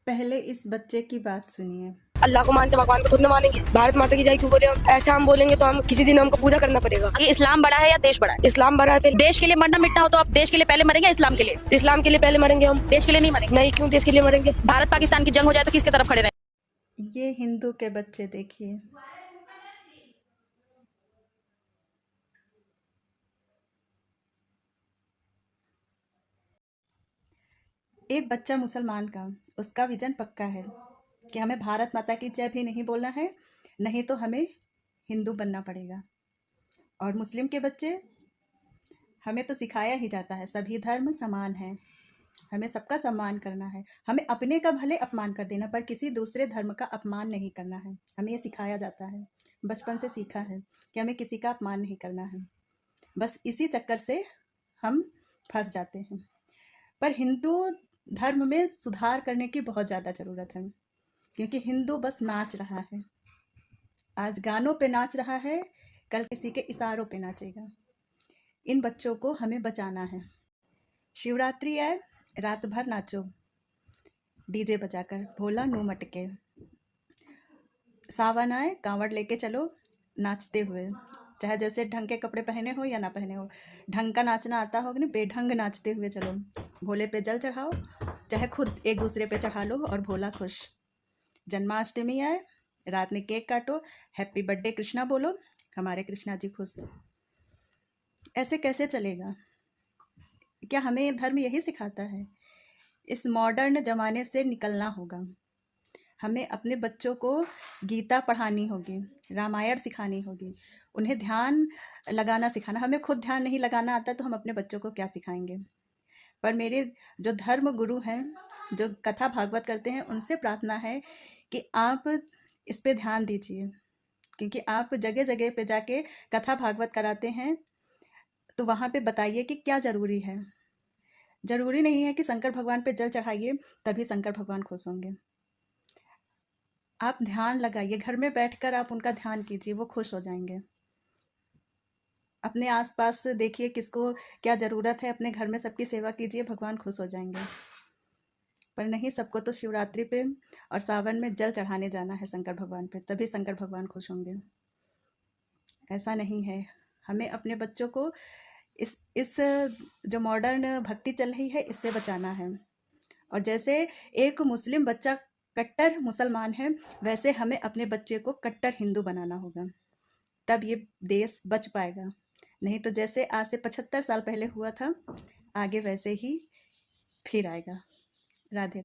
पहले इस बच्चे की बात सुनिए। अल्लाह को मानते, भगवान को थोड़ी ना मानेंगे। भारत माता की जय क्यों बोले हम? ऐसा हम बोलेंगे तो हम किसी दिन हमको पूजा करना पड़ेगा। ये इस्लाम बड़ा है या देश बड़ा है? इस्लाम बड़ा है। फिर देश के लिए मरना मिटना हो तो आप देश के लिए पहले मरेंगे या इस्लाम के लिए? इस्लाम के लिए पहले मरेंगे हम। देश के लिए नहीं मरेंगे। नहीं, क्यों देश के लिए मरेंगे? भारत पाकिस्तान की जंग हो जाए तो किसके तरफ खड़े रहें? ये हिंदू के बच्चे देखिए, एक बच्चा मुसलमान का, उसका विजन पक्का है कि हमें भारत माता की जय भी नहीं बोलना है, नहीं तो हमें हिंदू बनना पड़ेगा। और मुस्लिम के बच्चे, हमें तो सिखाया ही जाता है सभी धर्म समान हैं, हमें सबका सम्मान करना है, हमें अपने का भले अपमान कर देना पर किसी दूसरे धर्म का अपमान नहीं करना है। हमें ये सिखाया जाता है, बचपन से सीखा है कि हमें किसी का अपमान नहीं करना है। बस इसी चक्कर से हम फंस जाते हैं। पर हिंदू धर्म में सुधार करने की बहुत ज़्यादा ज़रूरत है, क्योंकि हिंदू बस नाच रहा है। आज गानों पे नाच रहा है, कल किसी के इशारों पे नाचेगा। इन बच्चों को हमें बचाना है। शिवरात्रि आए, रात भर नाचो डीजे बजाकर, भोला नो मटके। सावन आए, कांवड़ लेके चलो नाचते हुए, चाहे जैसे ढंग के कपड़े पहने हो या ना पहने हो, ढंग का नाचना आता हो कि नहीं, बेढंग नाचते हुए चलो। भोले पे जल चढ़ाओ, चाहे खुद एक दूसरे पे चढ़ा लो और भोला खुश। जन्माष्टमी आए, रात में केक काटो, हैप्पी बर्थडे कृष्णा बोलो, हमारे कृष्णा जी खुश। ऐसे कैसे चलेगा? क्या हमें धर्म यही सिखाता है? इस मॉडर्न ज़माने से निकलना होगा। हमें अपने बच्चों को गीता पढ़ानी होगी, रामायण सिखानी होगी, उन्हें ध्यान लगाना सिखाना। हमें खुद ध्यान नहीं लगाना आता तो हम अपने बच्चों को क्या सिखाएंगे? पर मेरे जो धर्म गुरु हैं, जो कथा भागवत करते हैं, उनसे प्रार्थना है कि आप इस पे ध्यान दीजिए, क्योंकि आप जगह जगह पे जाके कथा भागवत कराते हैं, तो वहाँ पे बताइए कि क्या ज़रूरी है। ज़रूरी नहीं है कि शंकर भगवान पे जल चढ़ाइए तभी शंकर भगवान खुश होंगे। आप ध्यान लगाइए, घर में बैठकर आप उनका ध्यान कीजिए, वो खुश हो जाएंगे। अपने आसपास देखिए किसको क्या ज़रूरत है, अपने घर में सबकी सेवा कीजिए, भगवान खुश हो जाएंगे। पर नहीं, सबको तो शिवरात्रि पे और सावन में जल चढ़ाने जाना है शंकर भगवान पे, तभी शंकर भगवान खुश होंगे। ऐसा नहीं है। हमें अपने बच्चों को इस जो मॉडर्न भक्ति चल रही है, इससे बचाना है। और जैसे एक मुस्लिम बच्चा कट्टर मुसलमान है, वैसे हमें अपने बच्चे को कट्टर हिंदू बनाना होगा, तब ये देश बच पाएगा। नहीं तो जैसे आज से 75 साल पहले हुआ था, आगे वैसे ही फिर आएगा। राधे।